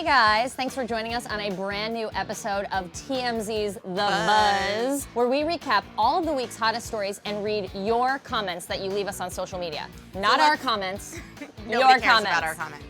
Hey guys, thanks for joining us on a brand new episode of TMZ's The Buzz, where we recap all of the week's hottest stories and read your comments that you leave us on social media. Not our comments, your Nobody cares comments. about our comments.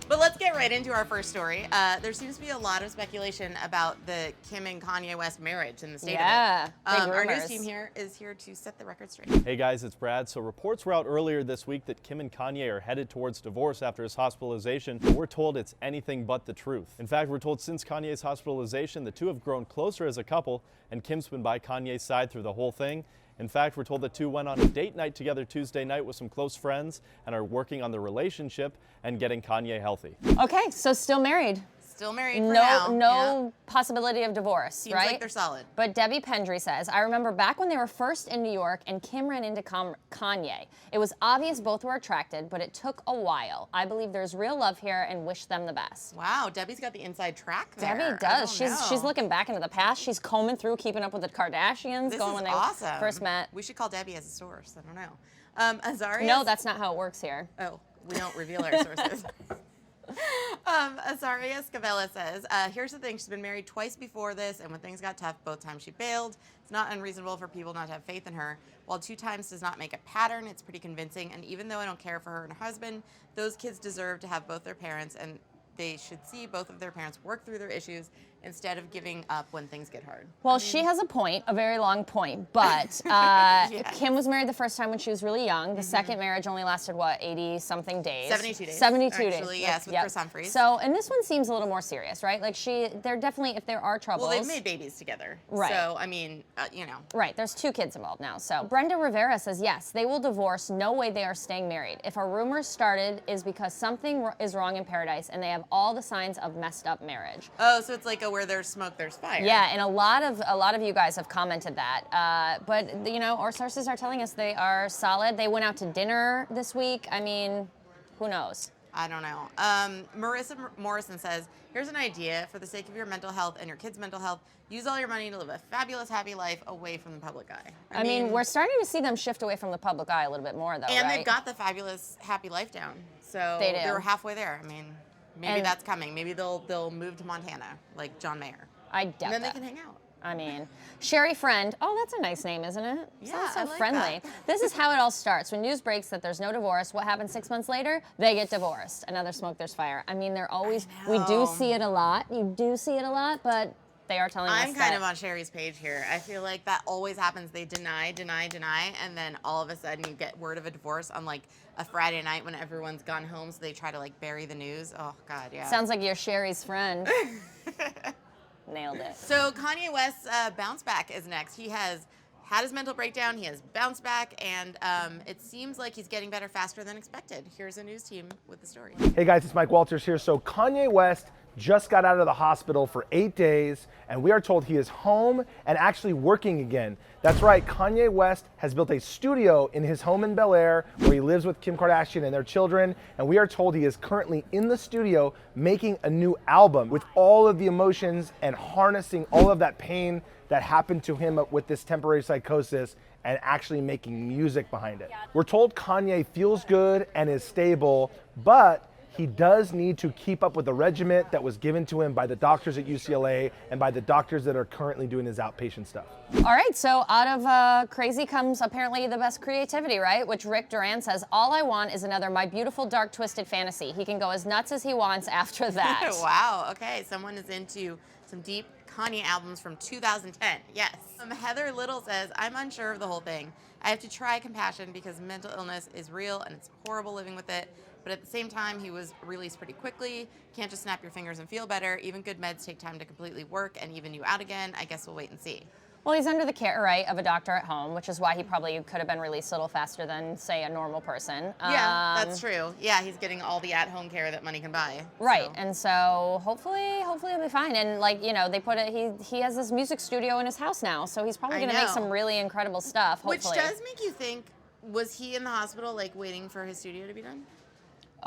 But let's get right into our first story. There seems to be a lot of speculation about the Kim and Kanye West marriage and the state of it. Big Our rumors. news team here is here to set the record straight. Hey guys, it's Brad. So reports were out earlier this week that Kim and Kanye are headed towards divorce after his hospitalization, but we're told it's anything but the truth. In fact, we're told since Kanye's hospitalization, the two have grown closer as a couple, and Kim's been by Kanye's side through the whole thing. In fact, we're told the two went on a date night together Tuesday night with some close friends and are working on their relationship and getting Kanye healthy. Okay, so still married. Still married for now. No possibility of divorce, Seems right? like they're solid. But Debbie Pendry says, I remember back when they were first in New York and Kim ran into Kanye. It was obvious both were attracted, but it took a while. I believe there's real love here and wish them the best. Wow, Debbie's got the inside track there. Debbie does. She's looking back into the past. She's combing through, keeping up with the Kardashians, This going is when they awesome. first met. We should call Debbie as a source. I don't know. Azarias. No, that's not how it works here. Oh, we don't reveal our sources. Azaria Scavella says, here's the thing, she's been married twice before this, and when things got tough, both times she bailed. It's not unreasonable for people not to have faith in her. While 2 times does not make a pattern, it's pretty convincing, and even though I don't care for her and her husband, those kids deserve to have both their parents, and they should see both of their parents work through their issues instead of giving up when things get hard. Well, she has a point, a very long point, but Yes. Kim was married the first time when she was really young. The second marriage only lasted, what, 80-something days? 72 days. 72 days. Actually, yes, with Chris Humphries. So, and this one seems a little more serious, right? Like they're definitely, if there are troubles. Well, they've made babies together. Right. So, I mean, you know. Right, there's 2 kids involved now. So Brenda Rivera says, yes, they will divorce. No way they are staying married. If our rumors started is because something is wrong in paradise and they have all the signs of messed up marriage. Oh, so it's like a where there's smoke, there's fire. Yeah, and a lot of you guys have commented that. But you know, our sources are telling us they are solid. They went out to dinner this week. I mean, who knows? I don't know. Marissa Morrison says, here's an idea. For the sake of your mental health and your kids' mental health, use all your money to live a fabulous, happy life away from the public eye. I mean, we're starting to see them shift away from the public eye a little bit more, though, and right? they've got the fabulous, happy life down. So They do. they're halfway there. I mean, maybe that's coming. Maybe they'll move to Montana, like John Mayer. I doubt And then that. they can hang out. I mean, Sherry Friend. Oh, that's a nice name, isn't it? Yeah, Sounds so I like friendly. that. This is how it all starts. When news breaks that there's no divorce, what happens 6 months later? They get divorced. Another smoke, there's fire. I mean, they're always. We do know. see it a lot. You do see it a lot, but they are telling us I'm kind of on Sherry's page here. I feel like that always happens. They deny, and then all of a sudden you get word of a divorce on like a Friday night when everyone's gone home, so they try to like bury the news. Oh God, yeah. Sounds like you're Sherry's friend. Nailed it. So Kanye West's bounce back is next. He has had his mental breakdown. He has bounced back, and it seems like he's getting better faster than expected. Here's a news team with the story. Hey guys, it's Mike Walters here. So Kanye West just got out of the hospital for 8 days, and we are told he is home and actually working again. That's right, Kanye West has built a studio in his home in Bel Air where he lives with Kim Kardashian and their children, and we are told he is currently in the studio making a new album with all of the emotions and harnessing all of that pain that happened to him with this temporary psychosis and actually making music behind it. We're told Kanye feels good and is stable, but he does need to keep up with the regimen that was given to him by the doctors at UCLA and by the doctors that are currently doing his outpatient stuff. All right, so out of crazy comes apparently the best creativity, right? Which Rick Duran says, all I want is another My Beautiful Dark Twisted Fantasy. He can go as nuts as he wants after that. Wow, okay, someone is into some deep Kanye albums from 2010, yes. Heather Little says, I'm unsure of the whole thing. I have to try compassion because mental illness is real and it's horrible living with it. But at the same time, he was released pretty quickly. Can't just snap your fingers and feel better. Even good meds take time to completely work and even you out again. I guess we'll wait and see. Well, he's under the care, right, of a doctor at home, which is why he probably could have been released a little faster than, say, a normal person. Yeah, that's true. Yeah, he's getting all the at-home care that money can buy. Right, So. and so hopefully he'll be fine. And like, you know, they put it. He has this music studio in his house now, so he's probably I going to make know. some really incredible stuff. Hopefully. Which does make you think, was he in the hospital like waiting for his studio to be done?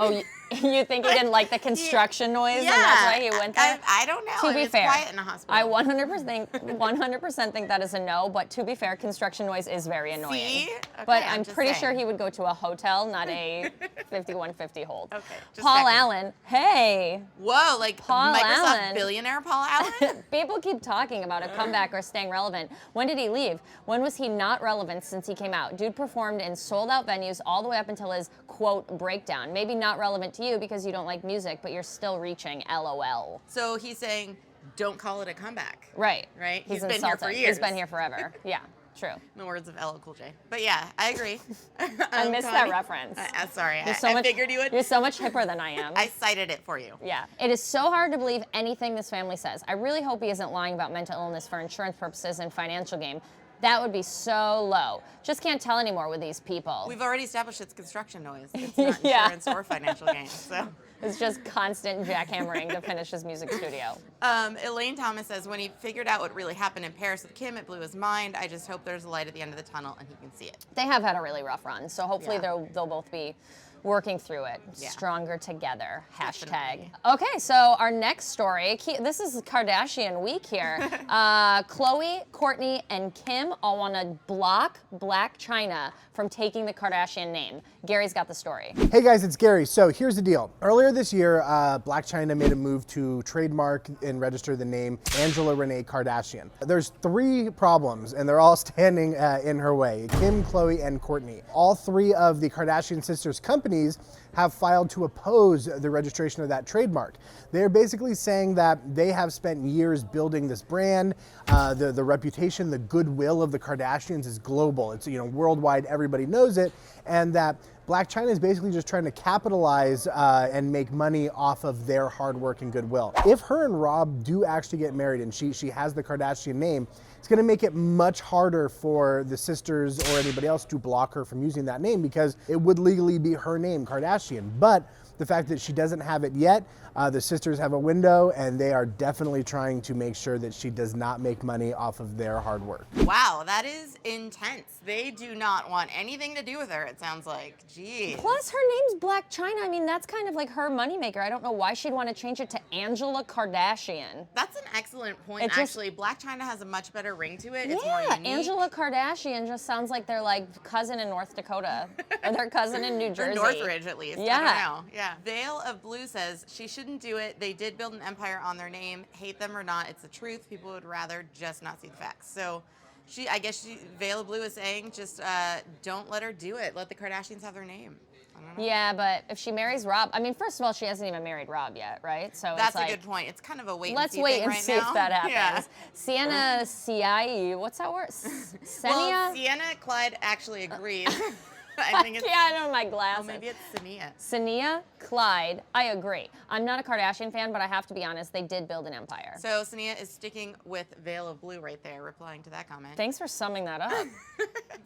Oh, You think he didn't like the construction noise, and that's why he went there? I don't know. To be It's fair, quiet in a hospital. I 100% think that is a no. But to be fair, construction noise is very annoying. See? But Okay, I'm just pretty saying. sure he would go to a hotel, not a 5150 hold. Okay, just Paul checking. Allen, hey. Whoa, like Paul Microsoft Allen. billionaire Paul Allen? People keep talking about a comeback or staying relevant. When did he leave? When was he not relevant since he came out? Dude performed in sold-out venues all the way up until his, quote, breakdown. Maybe not relevant to you because you don't like music, but you're still reaching, LOL. So he's saying, don't call it a comeback. Right. Right? He's been here for insulted. years. He's been here forever. Yeah, true. In the words of LL Cool J. But yeah, I agree. I missed that reference. Sorry, You're so I much, figured you would. You're so much hipper than I am. I cited it for you. Yeah. It is so hard to believe anything this family says. I really hope he isn't lying about mental illness for insurance purposes and financial gain. That would be so low. Just can't tell anymore with these people. We've already established it's construction noise. It's not Yeah. insurance or financial gain. So. It's just constant jackhammering to finish his music studio. Elaine Thomas says, when he figured out what really happened in Paris with Kim, it blew his mind. I just hope there's a light at the end of the tunnel and he can see it. They have had a really rough run, so hopefully Yeah. they'll both be working through it. Yeah. Stronger together. Hashtag. Definitely. Okay, so our next story. This is Kardashian week here. Khloe, Kourtney, and Kim all want to block Blac Chyna from taking the Kardashian name. Gary's got the story. Hey guys, it's Gary. So here's the deal. Earlier this year, Blac Chyna made a move to trademark and register the name Angela Renee Kardashian. There's 3 problems, and they're all standing in her way: Kim, Khloe, and Kourtney. All 3 of the Kardashian sisters' companies have filed to oppose the registration of that trademark. They're basically saying that they have spent years building this brand. The reputation, the goodwill of the Kardashians is global. It's worldwide. Everybody knows it, and that Blac Chyna is basically just trying to capitalize and make money off of their hard work and goodwill. If her and Rob do actually get married and she has the Kardashian name, it's going to make it much harder for the sisters or anybody else to block her from using that name, because it would legally be her name, Kardashian. But the fact that she doesn't have it yet, the sisters have a window, and they are definitely trying to make sure that she does not make money off of their hard work. Wow, that is intense. They do not want anything to do with her, it sounds like. Jeez. Plus, her name's Blac Chyna. I mean, that's kind of like her moneymaker. I don't know why she'd want to change it to Angela Kardashian. That's an excellent point, It just- actually. Blac Chyna has a much better ring to it. It's more Yeah, unique. Angela Kardashian just sounds like they're like cousin in North Dakota, or their cousin in New Or Jersey. Northridge, at least. Yeah. I don't know. Yeah. Veil of Blue says, she shouldn't do it. They did build an empire on their name. Hate them or not, it's the truth. People would rather just not see the facts. So I guess Veil of Blue is saying, just don't let her do it. Let the Kardashians have their name. I don't know. Yeah, but if she marries Rob, I mean, first of all, she hasn't even married Rob yet, right? So That's it's like, a good point. It's kind of a wait let's and see wait thing and right see now. if that happens. Yeah. Sienna Ciai, what's that word? Well, Senia? Sienna Clyde actually agrees. I think it's, I don't know my oh, glasses. maybe it's Sania. Sania, Clyde, I agree. I'm not a Kardashian fan, but I have to be honest, they did build an empire. So Sania is sticking with Veil of Blue right there, replying to that comment. Thanks for summing that up.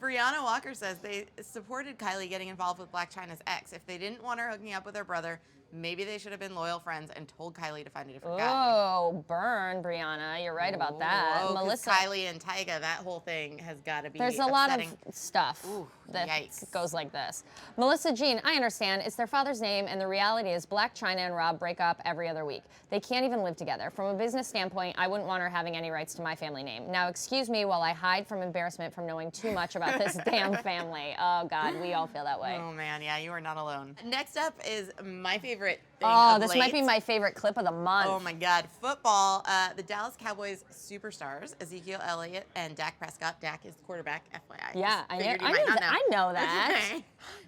Brianna Walker says they supported Kylie getting involved with Blac Chyna's ex. If they didn't want her hooking up with her brother, maybe they should have been loyal friends and told Kylie to find a different guy. Oh, burn, Brianna. You're right about that. Whoa, 'cause Melissa, Kylie and Tyga, that whole thing has got to be there's a lot of upsetting. stuff Ooh, that yikes. goes like this. Melissa Jean, I understand. It's their father's name, and the reality is Blac Chyna and Rob break up every other week. They can't even live together. From a business standpoint, I wouldn't want her having any rights to my family name. Now, excuse me while I hide from embarrassment from knowing too much about this damn family. Oh, God, we all feel that way. Oh man, yeah, you are not alone. Next up is my favorite thing Oh, of this might be late. my favorite clip of the month. Oh my God, football. The Dallas Cowboys superstars, Ezekiel Elliott and Dak Prescott. Dak is the quarterback, FYI. Yeah, Just I figured know- you I might knew not that- I know that. Okay.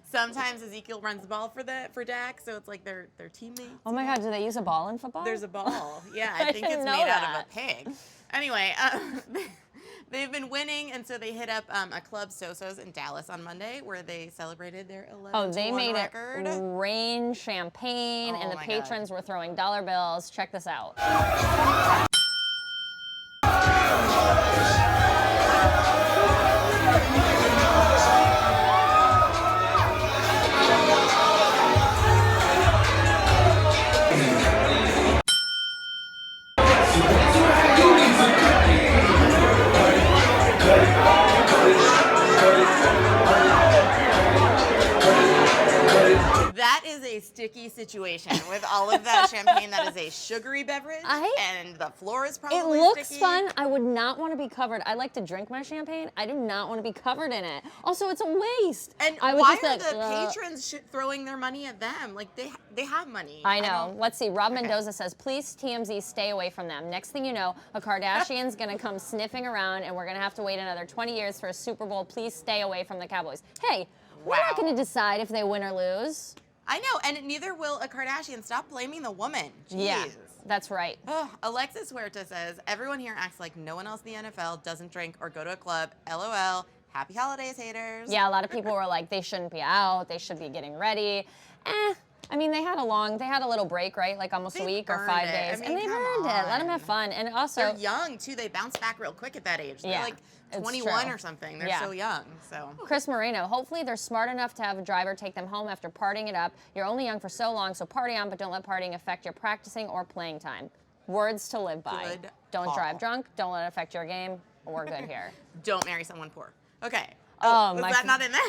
Sometimes Ezekiel runs the ball for Dak, so it's like they're teammates. Oh my God, do they use a ball in football? There's a ball. Yeah, I I think didn't it's know made out that. of a pig. Anyway, they've been winning, and so they hit up a club, Soso's, in Dallas on Monday, where they celebrated their 11-1 Oh, they made record. it rain champagne, and Oh the my God. patrons were throwing dollar bills. Check this out. That is a sticky situation with all of that champagne that is a sugary beverage, and the floor is probably It looks sticky. fun. I would not want to be covered. I like to drink my champagne. I do not want to be covered in it. Also, it's a waste. And I would why just are the patrons throwing their money at them? Like, they have money. I know. Let's see. Rob Mendoza says, please, TMZ, stay away from them. Next thing you know, a Kardashian's going to come sniffing around, and we're going to have to wait another 20 years for a Super Bowl. Please stay away from the Cowboys. Hey, we're not going to decide if they win or lose. I know, and neither will a Kardashian. Stop blaming the woman. Jeez. Yeah, that's right. Alexis Huerta says, everyone here acts like no one else in the NFL doesn't drink or go to a club. LOL. Happy holidays, haters. Yeah, a lot of people were like, they shouldn't be out. They should be getting ready. I mean, they had a little break, right? Like almost a week or 5 days. I mean, and they earned it. Let them have fun. And also, they're young, too. They bounce back real quick at that age. They're like 21 or something. They're so young. So Chris Moreno, hopefully they're smart enough to have a driver take them home after partying it up. You're only young for so long, so party on, but don't let partying affect your practicing or playing time. Words to live by. Good Don't call. drive drunk. Don't let it affect your game. We're good here. Don't marry someone poor. Okay. Oh, was my that not in there?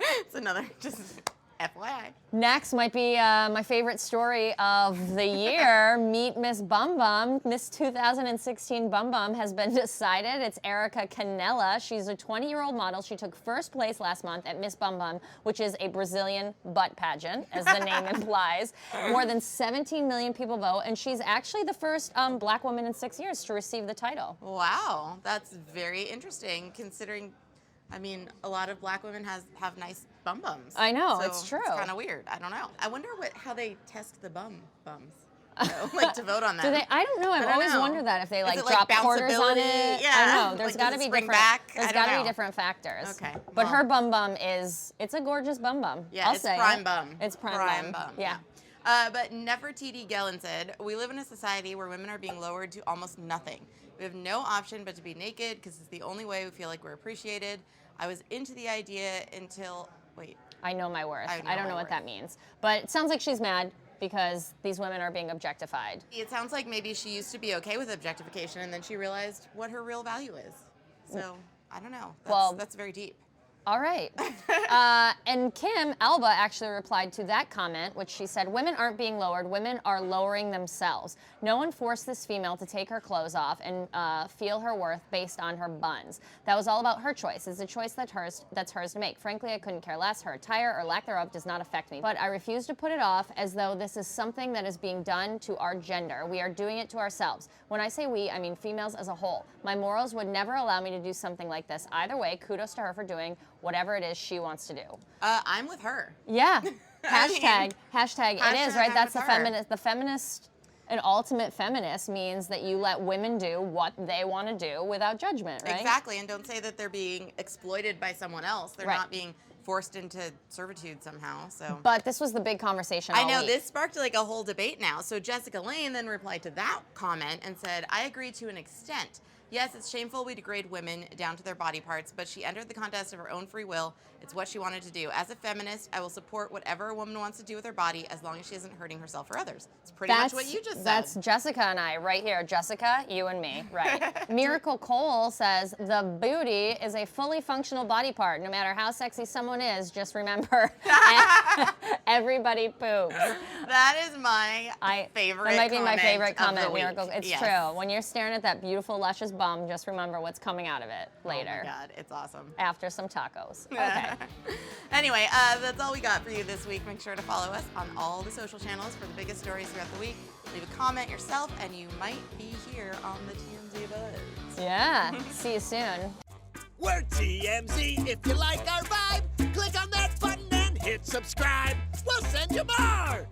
It's another, just FYI. Next might be my favorite story of the year. Meet Miss Bumbum. Miss 2016 Bumbum has been decided. It's Erica Canella. She's a 20-year-old model. She took first place last month at Miss Bumbum, which is a Brazilian butt pageant, as the name implies. More than 17 million people vote, and she's actually the first Black woman in 6 years to receive the title. Wow, that's very interesting considering, I mean, a lot of Black women have nice bums. I know, so it's true. It's kind of weird. I don't know. I wonder how they test the bums. Like to vote on that. Do they? I don't know. I've always wondered that if they like it, drop like, quarters on it. Yeah. I know. There's Like, got to does be it spring different. back? There's I got don't to be know. different factors. Okay. But Well. her bum it's a gorgeous bum. Yeah, I'll it's say prime it. bum. It's prime bum. Yeah. But Nefertiti Gellin said, we live in a society where women are being lowered to almost nothing. We have no option but to be naked because it's the only way we feel like we're appreciated. I was into the idea until, wait. I know my worth. I don't know what worth. that means. But it sounds like she's mad because these women are being objectified. It sounds like maybe she used to be okay with objectification and then she realized what her real value is. So, I don't know. That's very deep. All right. And Kim Alba actually replied to that comment, which she said, women aren't being lowered, women are lowering themselves. No one forced this female to take her clothes off and feel her worth based on her buns. That was all about her choice. It's a choice that's hers to make. Frankly, I couldn't care less. Her attire or lack thereof does not affect me. But I refuse to put it off as though this is something that is being done to our gender. We are doing it to ourselves. When I say we, I mean females as a whole. My morals would never allow me to do something like this. Either way, kudos to her for doing whatever it is she wants to do. I'm with her. Yeah. Hashtag it is, right? That's the feminist, an ultimate feminist means that you let women do what they want to do without judgment, right? Exactly, and don't say that they're being exploited by someone else. They're not being forced into servitude somehow, so. But this was the big conversation all week. This sparked like a whole debate now. So Jessica Lane then replied to that comment and said, I agree to an extent. Yes, it's shameful we degrade women down to their body parts, but she entered the contest of her own free will. It's what she wanted to do. As a feminist, I will support whatever a woman wants to do with her body as long as she isn't hurting herself or others. It's pretty much what you just said. That's Jessica and I right here. Jessica, you and me, right. Miracle Cole says, the booty is a fully functional body part. No matter how sexy someone is, just remember, everybody poops. That is my favorite That might be my favorite comment comment, of the week. Miracle. It's true. When you're staring at that beautiful, luscious bum, just remember what's coming out of it later. Oh my God, it's awesome. After some tacos. Okay. Anyway, that's all we got for you this week. Make sure to follow us on all the social channels for the biggest stories throughout the week. Leave a comment yourself, and you might be here on the TMZ Buzz. Yeah. See you soon. We're TMZ. If you like our vibe, click on that button and hit subscribe. We'll send you more.